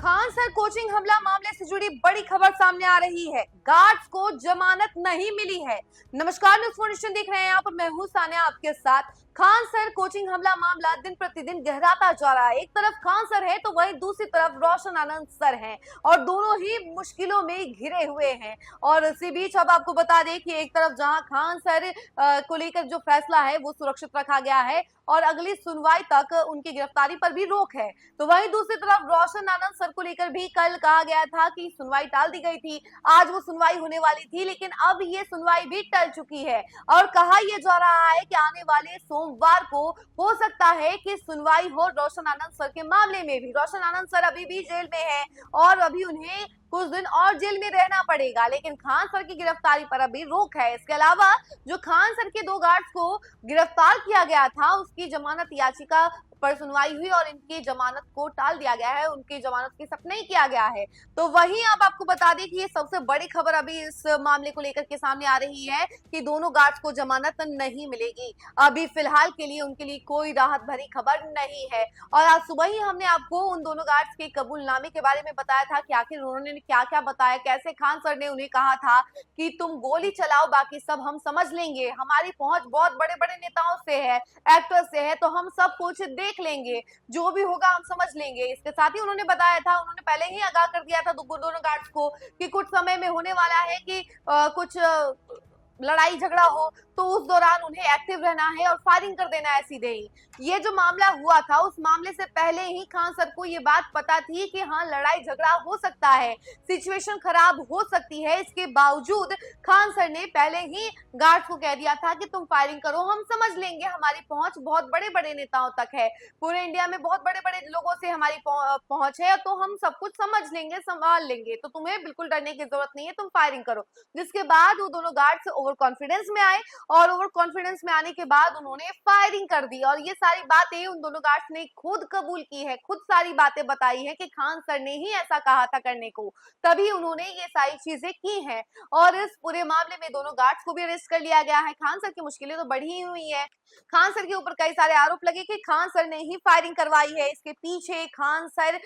Khan sir coaching हमला मामले से जुड़ी बड़ी खबर सामने आ रही है। गार्ड्स को जमानत नहीं मिली है। नमस्कार, न्यूज़ फॉर नेशन देख रहे हैं, यहाँ पर मैं हूं सानिया आपके साथ। खान सर कोचिंग हमला मामला दिन प्रतिदिन गहराता जा रहा है। एक तरफ खान सर है तो वहीं दूसरी तरफ रोशन आनंद सर हैं और दोनों ही मुश्किलों में घिरे हुए हैं। और इसी बीच अब आपको बता दें कि एक तरफ जहां खान सर को लेकर जो फैसला है वो सुरक्षित रखा गया है और अगली सुनवाई तक उनकी गिरफ्तारी पर भी रोक है, तो वहीं दूसरी तरफ रोशन आनंद सर को लेकर भी कल कहा गया था कि सुनवाई टाल दी गई थी। आज वो सुनवाई होने वाली थी, लेकिन अब ये सुनवाई भी टल चुकी है और कहा यह जा रहा है कि आने वाले सोमवार को हो सकता है कि सुनवाई हो रोशन आनंद सर के मामले में भी। रोशन आनंद सर अभी भी जेल में है और अभी उन्हें कुछ दिन और जेल में रहना पड़ेगा, लेकिन खान सर की गिरफ्तारी पर अभी रोक है। इसके अलावा जो खान सर के दो गार्ड्स को गिरफ्तार किया गया था उसकी जमानत याचिका पर सुनवाई हुई और इनकी जमानत को टाल दिया गया है, उनकी जमानत की सख्त नहीं किया गया है। तो वहीं अब आपको बता दें कि ये सबसे बड़ी खबर अभी इस मामले को लेकर के सामने आ रही है कि दोनों गार्ड्स को जमानत नहीं मिलेगी। अभी फिलहाल के लिए उनके लिए कोई राहत भरी खबर नहीं है। और आज सुबह ही हमने आपको उन दोनों गार्ड्स के कबूलनामे के बारे में बताया था कि आखिर उन्होंने क्या क्या बताया, कैसे खान सर ने उन्हें कहा था कि तुम गोली चलाओ, बाकी सब हम समझ लेंगे, हमारी पहुंच बहुत बड़े बड़े नेताओं से है, एक्टर्स से है, तो हम सब कुछ देख लेंगे, जो भी होगा हम समझ लेंगे। इसके साथ ही उन्होंने बताया था, उन्होंने पहले ही आगाह कर दिया था दोनों गार्ड्स को कि कुछ समय में होने वाला है कि कुछ लड़ाई झगड़ा हो तो उस दौरान उन्हें एक्टिव रहना है और फायरिंग कर देना है सीधे ही। ये जो मामला हुआ था उस मामले से पहले ही खान सर को ये बात पता थी कि हाँ, लड़ाई झगड़ा हो सकता है, सिचुएशन खराब हो सकती है। इसके बावजूद खान सर ने पहले ही गार्ड्स को कह दिया था कि तुम फायरिंग करो, हम समझ लेंगे, हमारी पहुंच बहुत बड़े बड़े नेताओं तक है, पूरे इंडिया में बहुत बड़े बड़े लोगों से हमारी पहुंच है, तो हम सब कुछ समझ लेंगे, संभाल लेंगे, तो तुम्हें बिल्कुल डरने की जरूरत नहीं है, तुम फायरिंग करो। जिसके बाद वो दोनों गार्ड्स ओवर कॉन्फिडेंस में आए और ओवर कॉन्फिडेंस में आने के बाद उन्होंने फायरिंग कर दी। और ये सारी बातें उन दोनों गार्ड्स ने खुद कबूल की है, खुद सारी बातें बताई है कि खान सर ने ही ऐसा कहा था करने को, तभी उन्होंने ये सारी चीजें की हैं। और इस पूरे मामले में दोनों गार्ड्स को भी अरेस्ट कर लिया गया है। खान सर की मुश्किलें तो बढ़ी हुई है। खान सर के ऊपर कई सारे आरोप लगे कि खान सर ने ही फायरिंग करवाई है, इसके पीछे खान सर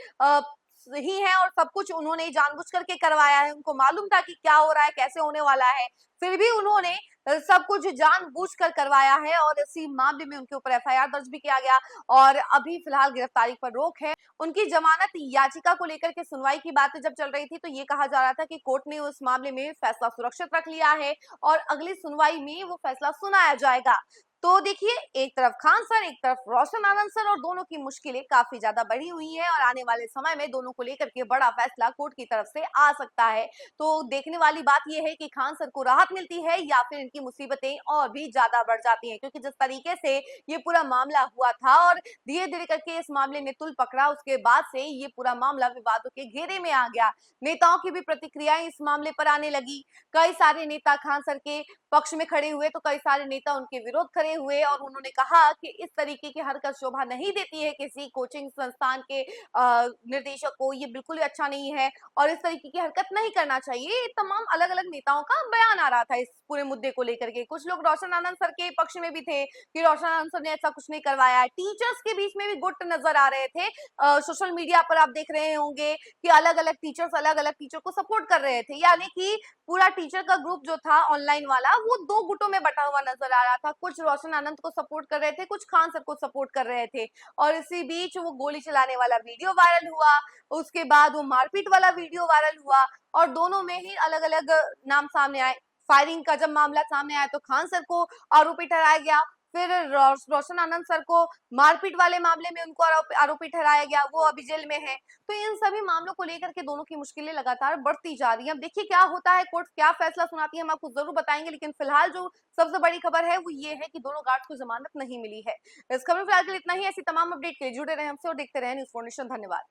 ही है और सब कुछ उन्होंने जानबूझ करके करवाया है। उनको मालूम था कि क्या हो रहा है, कैसे होने वाला है, फिर भी उन्होंने सब कुछ जानबूझकर करवाया है और इसी मामले में उनके ऊपर एफआईआर दर्ज भी किया गया और अभी फिलहाल गिरफ्तारी पर रोक है। उनकी जमानत याचिका को लेकर के सुनवाई की बातें जब चल रही थी तो ये कहा जा रहा था कि कोर्ट ने उस मामले में फैसला सुरक्षित रख लिया है और अगली सुनवाई में वो फैसला सुनाया जाएगा। तो देखिए, एक तरफ खान सर, एक तरफ रोशन आनंद सर और दोनों की मुश्किलें काफी ज्यादा बढ़ी हुई हैं और आने वाले समय में दोनों को लेकर के बड़ा फैसला कोर्ट की तरफ से आ सकता है। तो देखने वाली बात यह है कि खान सर को राहत मिलती है या फिर इनकी मुसीबतें और भी ज्यादा बढ़ जाती हैं, क्योंकि जिस तरीके से ये पूरा मामला हुआ था और धीरे धीरे करके इस मामले ने तुल पकड़ा, उसके बाद से ये पूरा मामला विवादों के घेरे में आ गया। नेताओं की भी प्रतिक्रियाएं इस मामले पर आने लगी। कई सारे नेता खान सर के पक्ष में खड़े हुए तो कई सारे नेता उनके विरोध खड़े हुए और उन्होंने कहा कि इस तरीके की हरकत शोभा नहीं देती है किसी कोचिंग संस्थान के निर्देशक को, ये बिल्कुल अच्छा नहीं है और इस तरीके की हरकत नहीं करना चाहिए। तमाम अलग अलग नेताओं का बयान आ रहा था इस पूरे मुद्दे को लेकर के। कुछ लोग रोशन आनंद सर के पक्ष में भी थे कि रोशन आनंद सर ने ऐसा कुछ नहीं करवाया है। टीचर्स के बीच में भी गुट नजर आ रहे थे। सोशल मीडिया पर आप देख रहे होंगे कि अलग अलग टीचर को सपोर्ट कर रहे थे, यानी कि पूरा टीचर का ग्रुप जो था ऑनलाइन वाला वो दो गुटों में बटा हुआ नजर आ रहा था। कुछ रोशन आनंद को सपोर्ट कर रहे थे, कुछ खान सर को सपोर्ट कर रहे थे और इसी बीच वो गोली चलाने वाला वीडियो वायरल हुआ, उसके बाद वो मारपीट वाला वीडियो वायरल हुआ और दोनों में ही अलग अलग नाम सामने आए। फायरिंग का जब मामला सामने आया तो खान सर को आरोपी ठहराया गया, फिर रोशन आनंद सर को मारपीट वाले मामले में उनको आरोपी ठहराया गया, वो अभी जेल में है। तो इन सभी मामलों को लेकर के दोनों की मुश्किलें लगातार बढ़ती जा रही हैं। अब देखिए क्या होता है, कोर्ट क्या फैसला सुनाती है, हम आपको जरूर बताएंगे, लेकिन फिलहाल जो सबसे बड़ी खबर है वो ये है कि दोनों गार्ड्स को जमानत नहीं मिली है। इस खबर में फिलहाल के लिए इतना ही। ऐसी तमाम अपडेट के लिए जुड़े रहे हमसे और देखते रहे न्यूज़ फॉर नेशन। धन्यवाद।